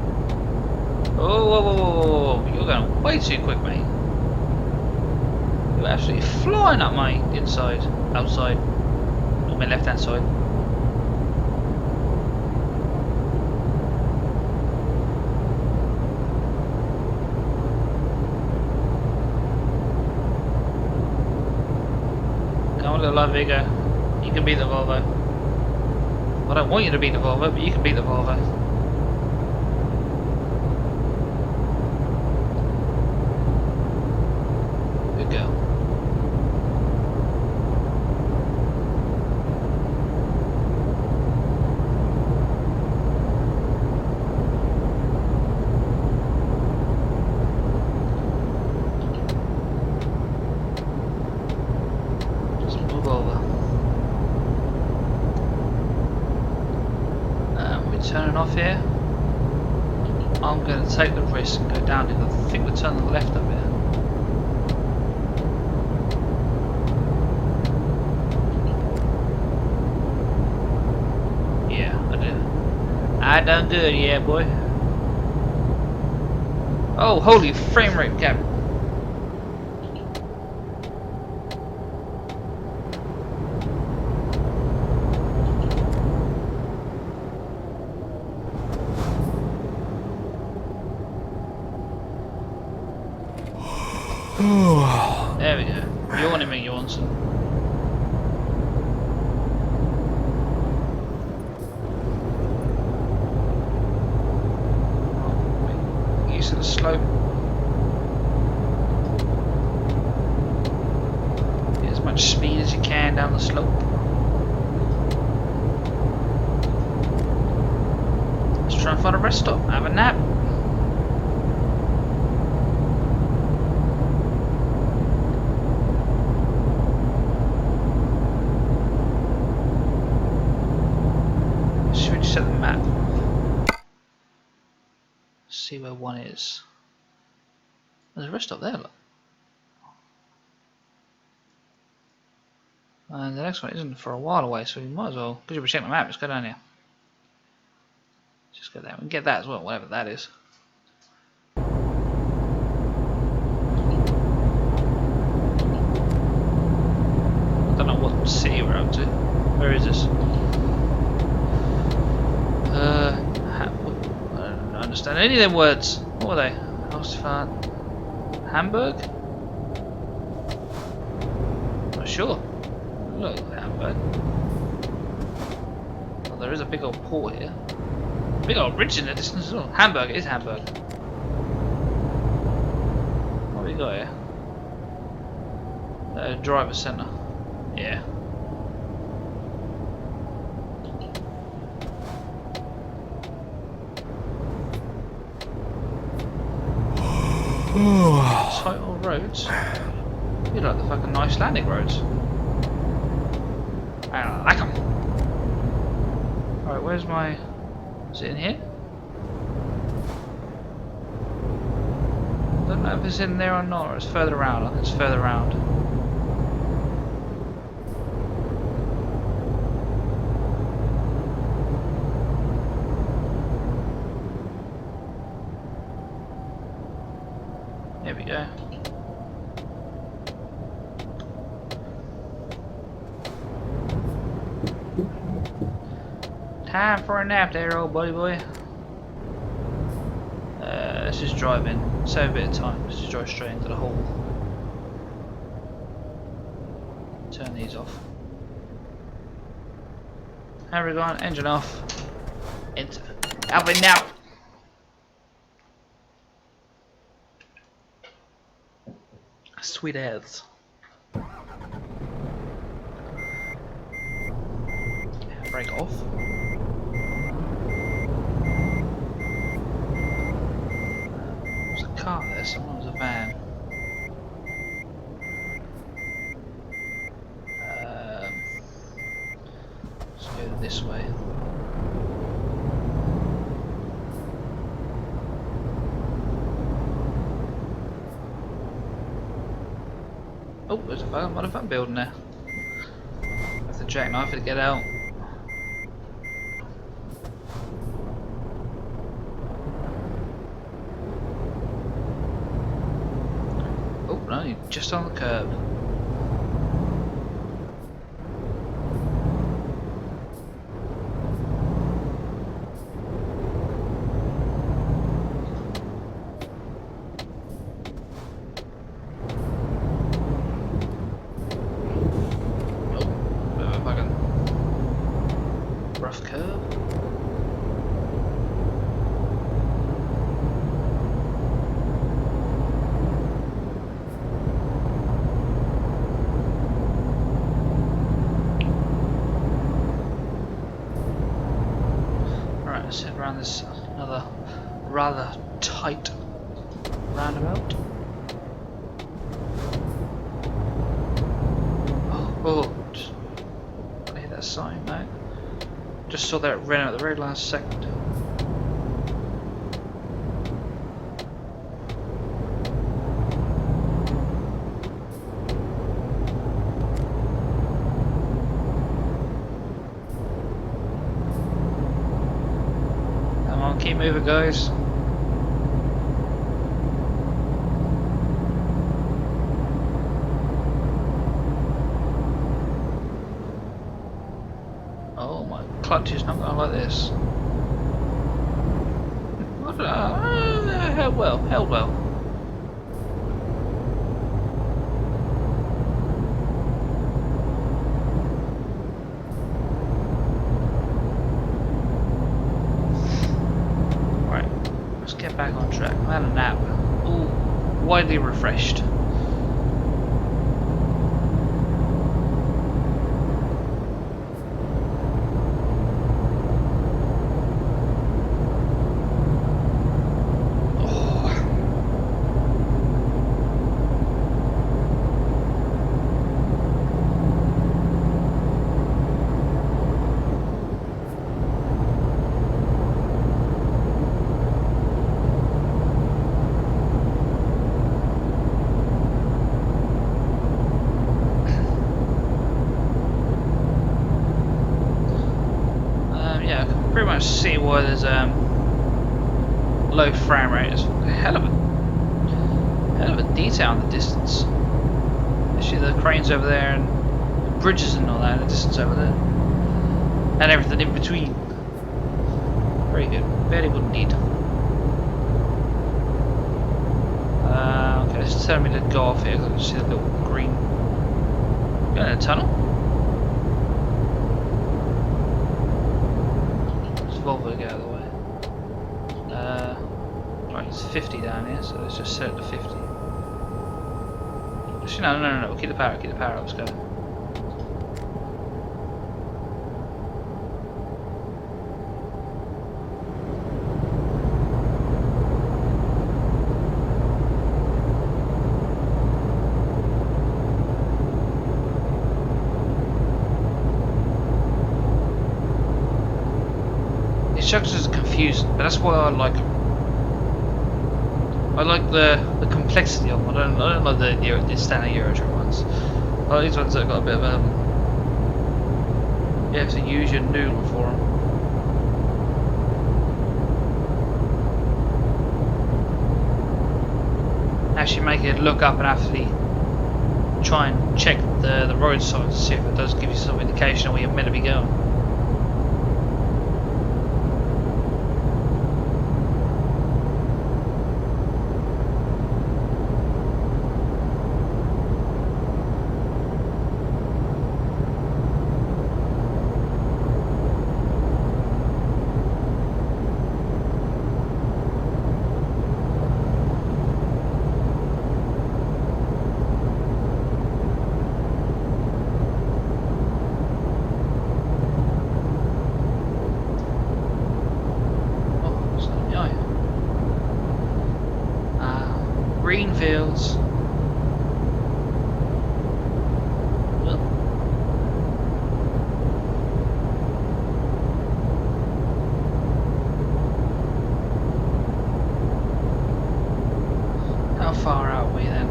Oh, whoa, whoa, whoa, whoa. You're going way too quick, mate. You're absolutely flying up my outside, on my left hand side. Come on, little love, Vigo. You can beat the Volvo. I don't want you to beat the Volvo, but you can beat the Volvo. turning off here. I'm going to take the risk and go down here. I think we turn to the left up here. Yeah, I do. I done good, yeah, boy. Oh, holy frame rate gap. There we go. Yawning me, Yawnson. Use of the slope. Get as much speed as you can down the slope. Let's try and find a rest stop. Have a nap. Set the map. See where one is. There's a rest stop there, look. And the next one isn't for a while away, so we might as well, because you'll be checking the map, just go down here. Just go there and get that as well, whatever that is. I don't know what city we're up to. Where is this? I don't understand any of them words. What were they? Hausfahrt. Hamburg? Not sure. Look, Hamburg. Well, there is a big old port here. Big old bridge in the distance as well. Hamburg, it is Hamburg. What have we got here? Driver centre. Yeah. Title roads? You like the fucking Icelandic roads. I like them. Alright, where's my... Is it in here? I don't know if it's in there or not, or it's further around. I think it's further around. There we go. Time for a nap there, old buddy boy. Let's just drive in. Save a bit of time. Let's just drive straight into the hole. Turn these off. How we going? Engine off. Enter. Have it now. Sweet ads. Break off. There's a car there, someone was a van. Let's go this way. Oh, there's a motherfucking building there. Have to jackknife it to get out. Oh no, you're just on the curb. Let's head around this another rather tight roundabout. Oh, I hit that sign, no. Just saw that ran out at the very last second. Come on, keep moving, guys. Oh, my clutch is not going to like this. Held well, held well. Right, let's get back on track. I had a nap. Ooh, widely refreshed. Pretty much see why there's low frame rate. It's a hell of a detail in the distance. Actually, the cranes over there and bridges and all that in the distance over there, and everything in between. Very good, very good indeed. Okay, it's telling me to go off here because I can see the little green. Going in a tunnel. Volvo to get out of the way. Right, it's 50 down here, so let's just set it to 50. Actually, no, we'll keep the power up, let's go. Structures are confusing, but that's why I like them. I like the complexity of them. I don't like the standard Euro truck ones. I like these ones that got a bit of you have to use your noodle for them. Actually make it look up and actually try and check the road signs to see if it does give you some indication of where you're meant to be going. Green fields. Well. How far are we then?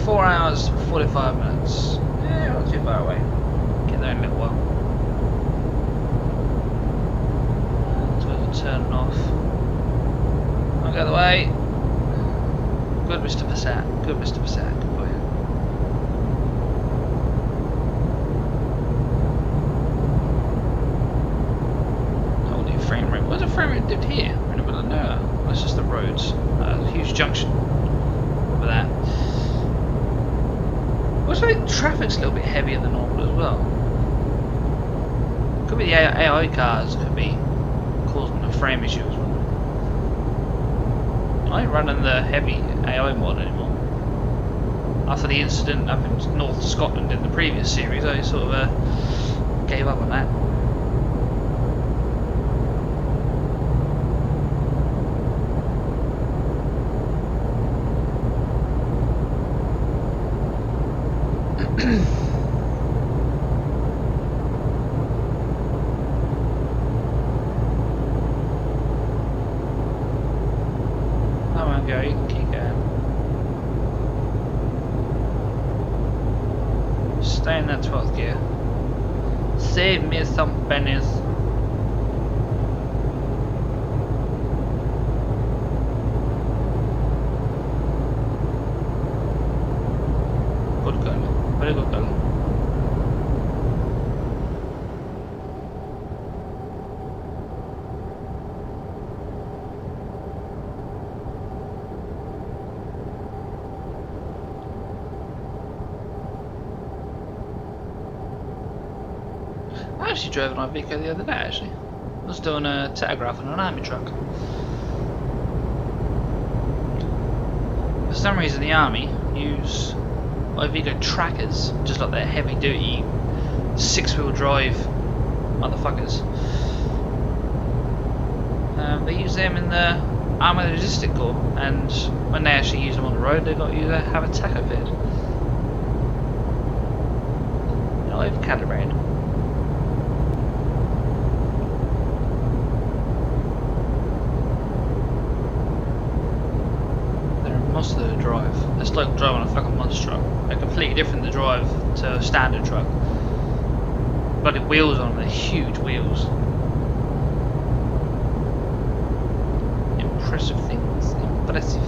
4 hours, 45 minutes. Yeah, not too far away. Get there in a little while. So we'll turn it off. I'll go the way. Good Mr. Passat, good Mr. Passat, good boy. Holy frame rate, where's the frame rate dipped here? In the middle of nowhere. That's just the roads. There's a huge junction over that. Looks like traffic's a little bit heavier than normal as well. Could be the AI cars, could be causing a frame issue as well. I ain't running the heavy AI mod anymore. After the incident up in North Scotland in the previous series, I sort of gave up on that. 12th gear. Save me some pennies. Good girl. Very good girl. I actually drove an Iveco the other day actually. I was doing a telegraph on an army truck. For some reason the army use Iveco trackers, just like their heavy duty 6-wheel drive motherfuckers. They use them in the Armoured Logistic Corps, and when they actually use them on the road they've got to have a tacho fitted. I've calibrated. Most of the drive. It's like driving a fucking monster truck. They're completely different to drive to a standard truck. Bloody wheels on them, they're huge wheels. Impressive things. Impressive.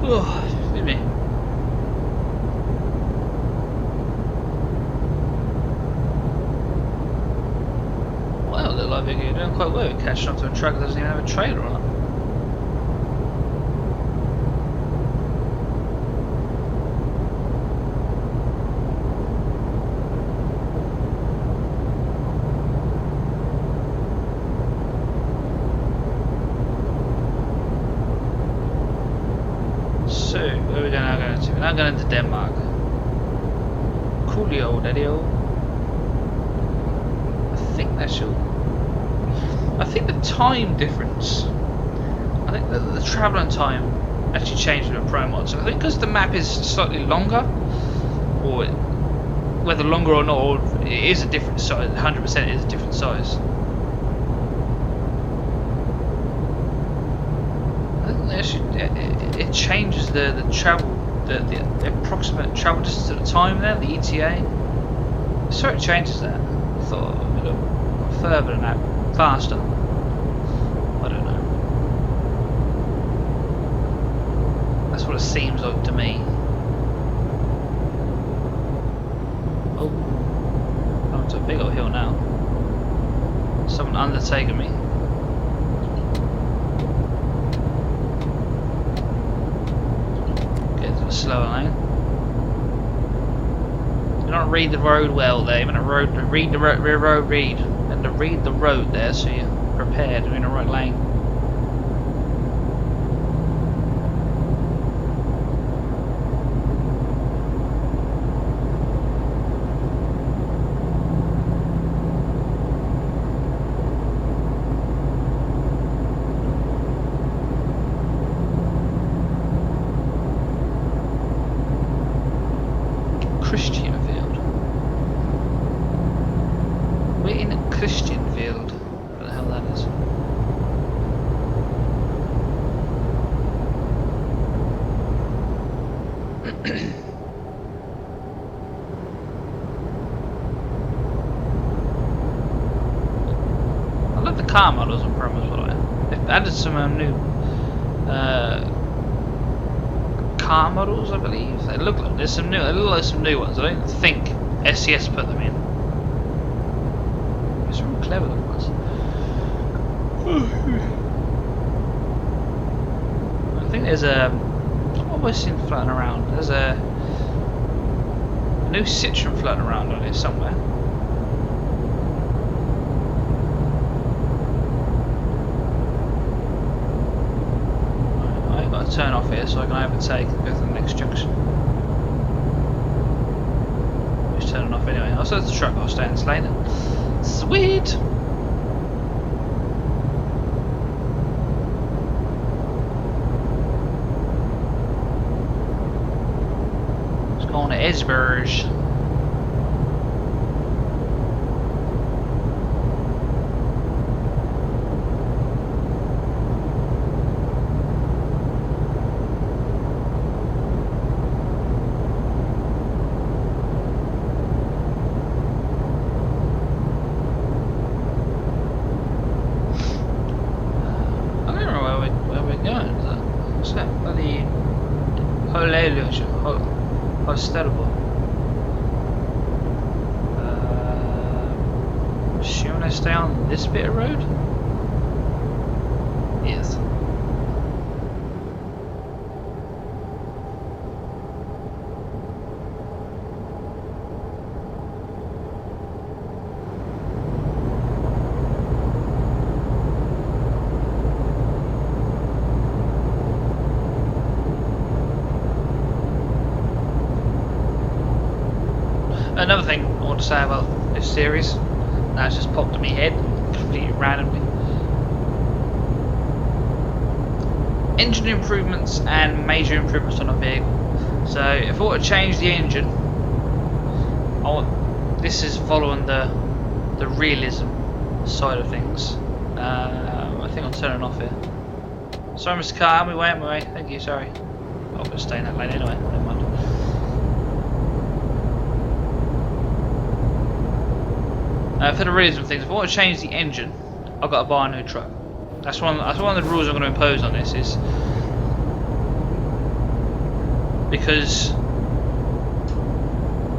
Oh, excuse me. You're doing quite well at catching up to a truck that doesn't even have a trailer on it. So, where are we now going to? We're now going to Denmark. Coolio, daddy-o. I think that should... I think the time difference, I think the travelling time actually changed with a Pro mod. So I think because the map is slightly longer, or whether longer or not, or it is a different size, 100% is a different size. I think actually it changes the travel, the approximate travel distance at the time there, the ETA. So it changes that. I thought it would go further than that. Faster. I don't know. That's what it seems like to me. Oh, coming to a big old hill now. Someone undertaking me. Get to a slower lane. You don't read the road well there. You want to read the road. And to read the road there, so you're prepared, you're in the right lane. Christianfield. We're in Christianfield. What the hell that is? I love the car models on promos, by the way. They've added some new car models, I believe. They look like there's some new. They look like some new ones. I don't think SCS put them in. It's really clever looking ones. I think there's a. What have I seen floating around? There's a new Citroen floating around on here somewhere. I've got to turn off here so I can overtake and go to the next junction. Just turning off anyway. I saw the truck. I'll stay in this lane. Sweet. Let's go on to Esbjerg. Hostelable. Shouldn't I stay on this bit of road? Yes. Another thing I want to say about this series, that's just popped in my head completely randomly. Engine improvements and major improvements on a vehicle. So if I want to change the engine, this is following the realism side of things. I think I'm turning off here. Sorry, Mr. Car, I'm away. Thank you. Sorry. I'm going to stay in that lane anyway. Never mind. For the realism things, if I want to change the engine, I've got to buy a new truck. That's one of the rules I'm going to impose on this, is because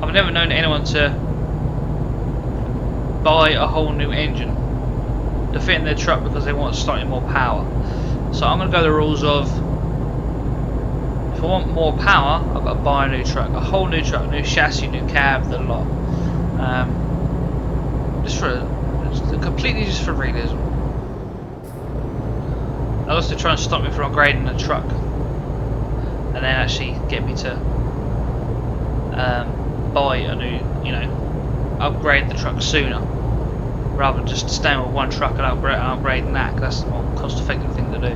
I've never known anyone to buy a whole new engine to fit in their truck because they want slightly more power. So I'm going to go the rules of, if I want more power, I've got to buy a new truck, a whole new truck, new chassis, new cab, the lot. Completely just for realism. They'll also try and stop me from upgrading the truck, and then actually get me to buy a new, upgrade the truck sooner, rather than just staying with one truck and upgrading that, because that's the more cost-effective thing to do.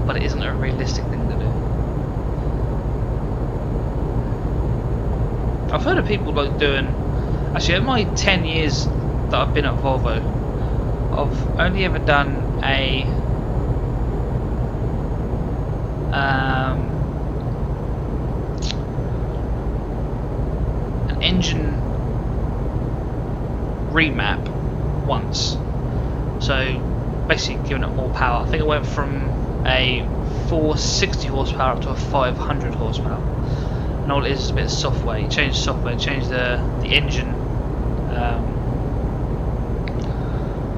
But it isn't a realistic thing to do. I've heard of people like doing. Actually, in my 10 years that I've been at Volvo, I've only ever done an engine remap once. So basically giving it more power. I think it went from a 460 horsepower up to a 500 horsepower. And all it is a bit of software. You change the software, change the engine.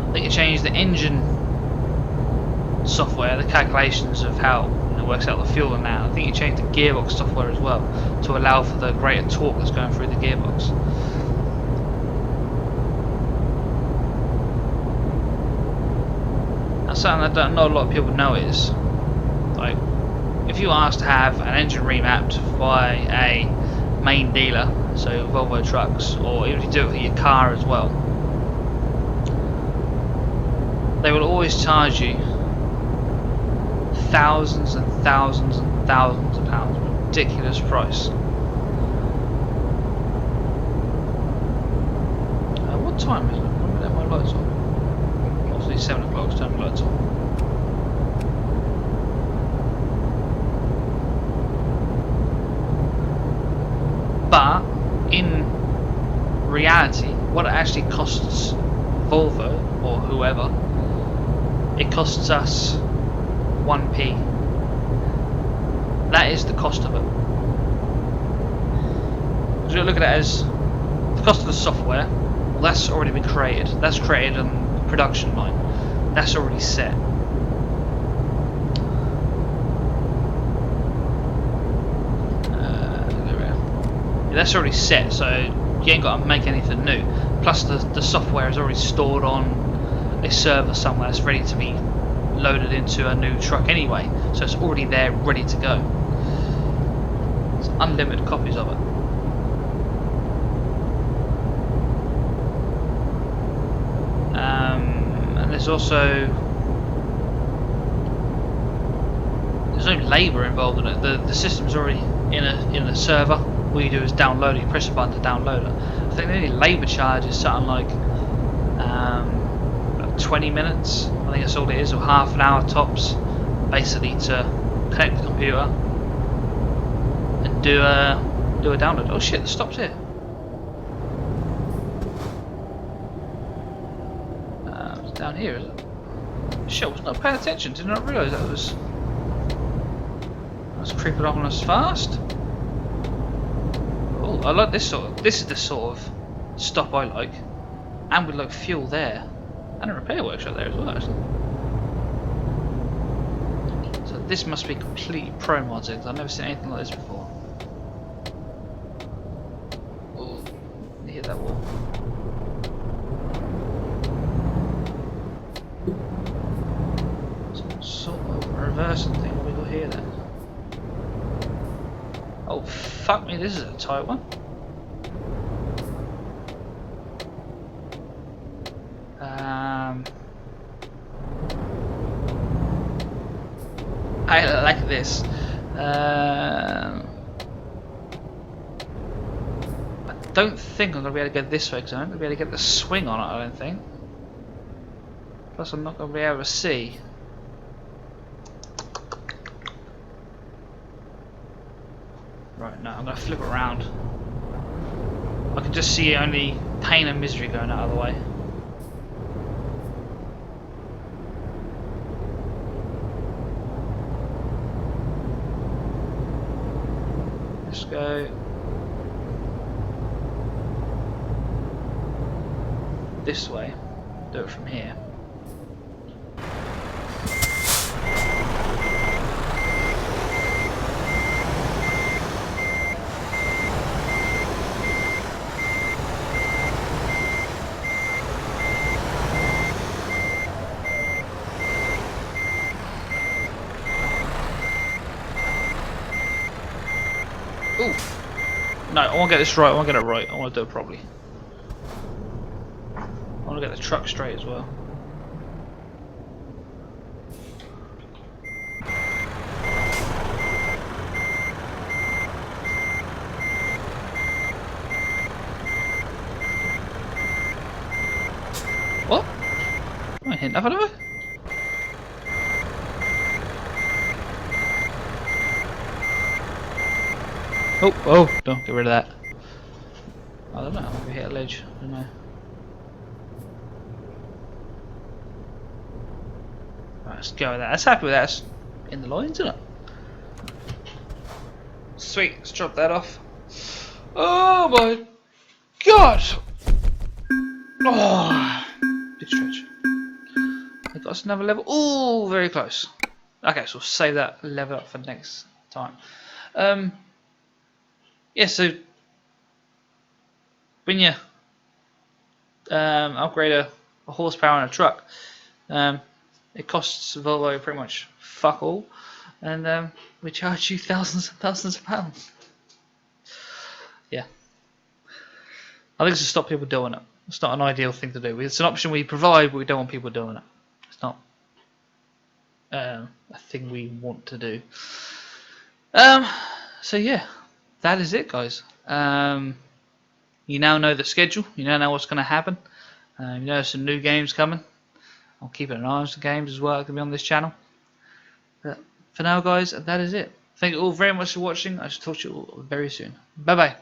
I think you change the engine software, the calculations of how it works out the fuel and that. I think you change the gearbox software as well to allow for the greater torque that's going through the gearbox. That's something that not a lot of people know is, like, if you ask to have an engine remapped by a main dealer, so Volvo trucks, or even if you do it for your car as well, they will always charge you thousands and thousands and thousands of pounds. Ridiculous price. What time is it? When did I have my lights on? Obviously 7 o'clock, turn my lights on. But in reality, what it actually costs Volvo or whoever, it costs us 1p. That is the cost of it. So you look at it as the cost of the software. Well, that's already been created. That's created on the production line. That's already set. That's already set, so you ain't got to make anything new. Plus the software is already stored on a server somewhere that's ready to be loaded into a new truck anyway, so it's already there ready to go. It's unlimited copies of it. And there's no labour involved in it. The system's already in a server. All you do is download it, you press a button to download it. I think the only labour charge is something like 20 minutes, I think that's all it is, or half an hour tops, basically to connect the computer and do a download. Oh shit, the stop's here. It's down here, is it? Shit, I was not paying attention, did not realise that was... It's creeping up on us fast. Oh, I like this sort of. This is the sort of stop I like. And with like fuel there, and a repair workshop there as well, actually. So this must be completely pro modded, because I've never seen anything like this before. Oh, you hit that wall. Some sort of reversing thing. What have we got here then? Oh fuck me, this is a tight one. I like this. I don't think I'm going to be able to get this way because I'm not going to be able to get the swing on it, I don't think. Plus I'm not going to be able to see. Right, no, I'm going to flip it around. I can just see only pain and misery going out of the way. Let's go this way, do it from here. Ooh. No, I want to get this right, I want to get it right, I want to do it properly. I want to get the truck straight as well. What? I ain't hit nothing, have I? Oh, don't get rid of that. I don't know, maybe hit a ledge, I don't know. Right, let's go with that. That's happy with that. It's in the lines, isn't it? Sweet, let's drop that off. Oh my god! Oh, big stretch. I got us another level. Oh, very close. Okay, so we'll save that level up for next time. Yeah, so when you upgrade a horsepower in a truck, it costs Volvo pretty much fuck all, and we charge you thousands and thousands of pounds. Yeah, I think it's to stop people doing it. It's not an ideal thing to do. It's an option we provide, but we don't want people doing it. It's not a thing we want to do. So yeah, that is it, guys. You now know the schedule. You now know what's going to happen. You know some new games coming. I'll keep an eye on some games as well that can be on this channel. But for now, guys, that is it. Thank you all very much for watching. I shall talk to you all very soon. Bye bye.